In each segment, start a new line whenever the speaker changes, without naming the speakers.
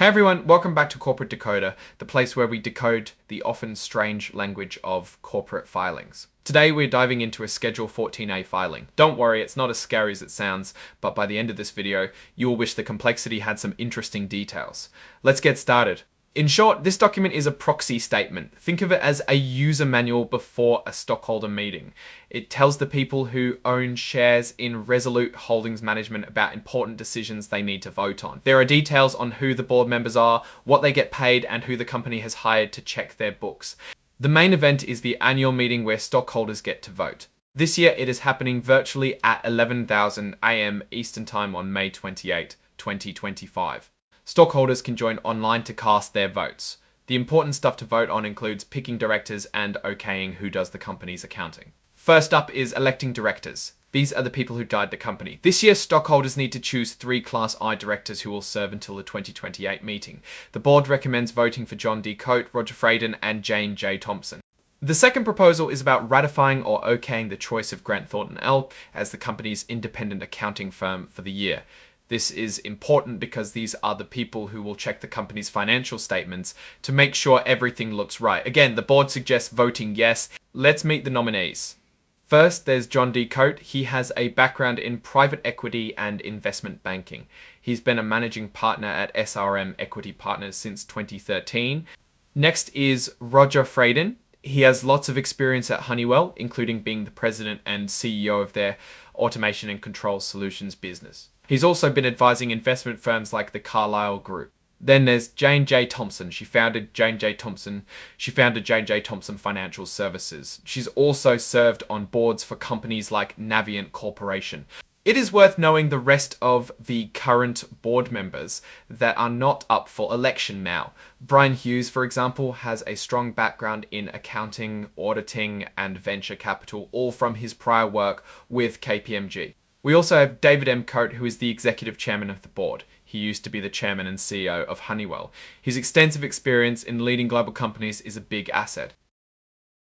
Hey everyone, welcome back to Corporate Decoder, the place where we decode the often strange language of corporate filings. Today we're diving into a Schedule 14A filing. Don't worry, it's not as scary as it sounds, but by the end of this video, you will wish the complexity had some interesting details. Let's get started. In short, this document is a proxy statement. Think of it as a user manual before a stockholder meeting. It tells the people who own shares in Resolute Holdings Management about important decisions they need to vote on. There are details on who the board members are, what they get paid, and who the company has hired to check their books. The main event is the annual meeting where stockholders get to vote. This year it is happening virtually at 11,000 AM Eastern Time on May 28, 2025. Stockholders can join online to cast their votes. The important stuff to vote on includes picking directors and okaying who does the company's accounting. First up is electing directors. These are the people who guide the company. This year, stockholders need to choose 3 Class I directors who will serve until the 2028 meeting. The board recommends voting for John D. Coate, Roger Fradin, and Jane J. Thompson. The second proposal is about ratifying or okaying the choice of Grant Thornton L. as the company's independent accounting firm for the year. This is important because these are the people who will check the company's financial statements to make sure everything looks right. Again, the board suggests voting yes. Let's meet the nominees. First, there's John D. Coate. He has a background in private equity and investment banking. He's been a managing partner at SRM Equity Partners since 2013. Next is Roger Fradin. He has lots of experience at Honeywell, including being the president and CEO of their automation and control solutions business. He's also been advising investment firms like the Carlyle Group. Then there's Jane J. Thompson. She founded Jane J. Thompson Financial Services. She's also served on boards for companies like Navient Corporation. It is worth knowing the rest of the current board members that are not up for election now. Brian Hughes, for example, has a strong background in accounting, auditing, and venture capital, all from his prior work with KPMG. We also have David M. Coate, who is the executive chairman of the board. He used to be the chairman and CEO of Honeywell. His extensive experience in leading global companies is a big asset.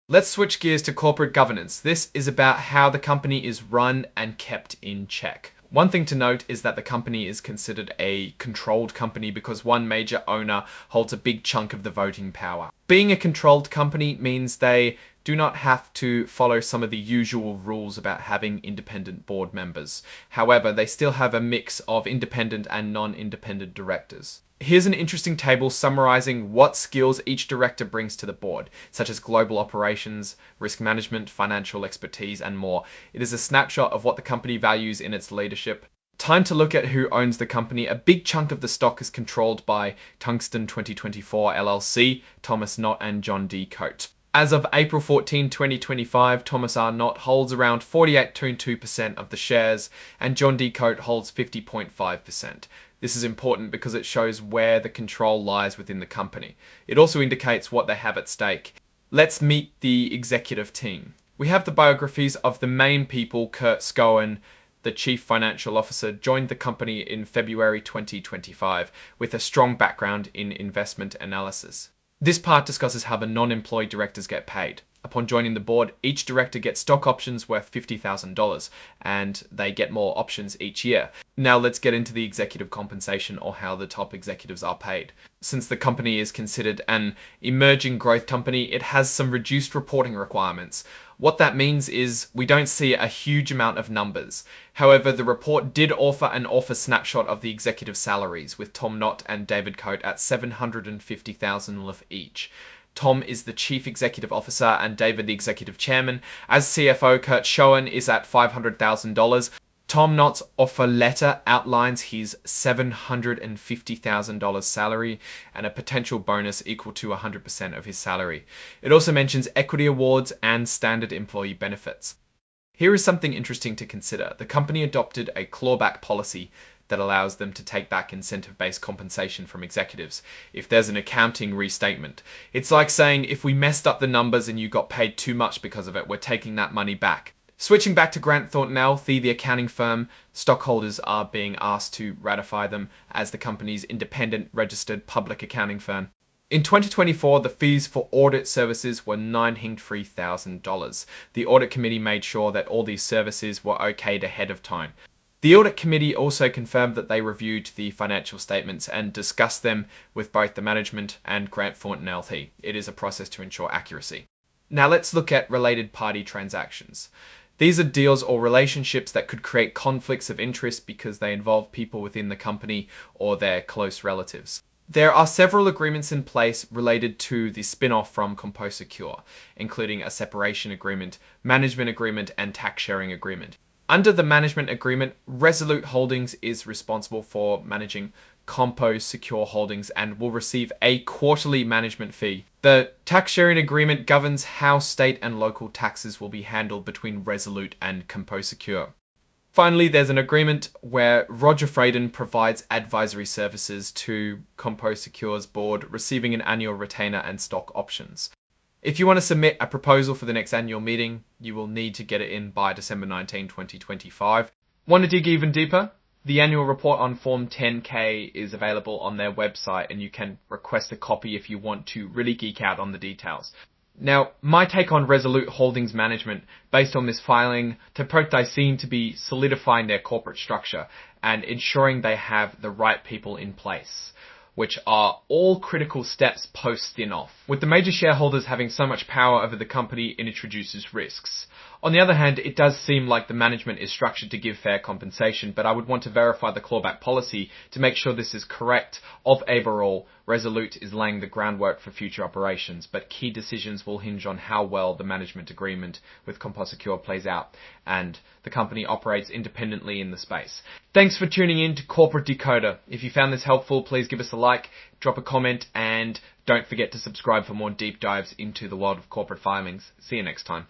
Let's switch gears to corporate governance. This is about how the company is run and kept in check. One thing to note is that the company is considered a controlled company because one major owner holds a big chunk of the voting power. Being a controlled company means they do not have to follow some of the usual rules about having independent board members. However, they still have a mix of independent and non-independent directors. Here's an interesting table summarizing what skills each director brings to the board, such as global operations, risk management, financial expertise, and more. It is a snapshot of what the company values in its leadership. Time to look at who owns the company. A big chunk of the stock is controlled by Tungsten 2024 LLC, Thomas Knott, and John D. Coate. As of April 14, 2025, Thomas R. Knott holds around 48.2% of the shares, and John D. Coate holds 50.5%. This is important because it shows where the control lies within the company. It also indicates what they have at stake. Let's meet the executive team. We have the biographies of the main people. Kurt Scowen, the Chief Financial Officer, joined the company in February 2025 with a strong background in investment analysis. This part discusses how the non-employee directors get paid. Upon joining the board, each director gets stock options worth $50,000, and they get more options each year. Now let's get into the executive compensation, or how the top executives are paid. Since the company is considered an emerging growth company, it has some reduced reporting requirements. What that means is we don't see a huge amount of numbers. However, the report did offer an snapshot of the executive salaries, with Tom Knott and David Coate at $750,000 each. Tom is the Chief Executive Officer and David the Executive Chairman. As CFO, Kurt Schoen is at $500,000. Tom Knott's offer letter outlines his $750,000 salary and a potential bonus equal to 100% of his salary. It also mentions equity awards and standard employee benefits. Here is something interesting to consider. The company adopted a clawback policy that allows them to take back incentive-based compensation from executives if there's an accounting restatement. It's like saying, if we messed up the numbers and you got paid too much because of it, we're taking that money back. Switching back to Grant Thornton L., the accounting firm, stockholders are being asked to ratify them as the company's independent registered public accounting firm. In 2024, the fees for audit services were $903,000. The audit committee made sure that all these services were okayed ahead of time. The audit committee also confirmed that they reviewed the financial statements and discussed them with both the management and Grant Thornton LP. It is a process to ensure accuracy. Now let's look at related party transactions. These are deals or relationships that could create conflicts of interest because they involve people within the company or their close relatives. There are several agreements in place related to the spin-off from CompoSecure, including a separation agreement, management agreement, and tax sharing agreement. Under the management agreement, Resolute Holdings is responsible for managing CompoSecure Holdings and will receive a quarterly management fee. The tax sharing agreement governs how state and local taxes will be handled between Resolute and CompoSecure. Finally, there's an agreement where Roger Freyden provides advisory services to CompoSecure's board, receiving an annual retainer and stock options. If you want to submit a proposal for the next annual meeting, you will need to get it in by December 19, 2025. Want to dig even deeper? The annual report on Form 10K is available on their website, and you can request a copy if you want to really geek out on the details. Now, my take on Resolute Holdings management based on this filing, they seem to be solidifying their corporate structure and ensuring they have the right people in place, which are all critical steps post-spin-off. With the major shareholders having so much power over the company, it introduces risks. On the other hand, it does seem like the management is structured to give fair compensation, but I would want to verify the clawback policy to make sure this is correct. Overall, Resolute is laying the groundwork for future operations, but key decisions will hinge on how well the management agreement with CompoSecure plays out, and the company operates independently in the space. Thanks for tuning in to Corporate Decoder. If you found this helpful, please give us a like, drop a comment, and don't forget to subscribe for more deep dives into the world of corporate filings. See you next time.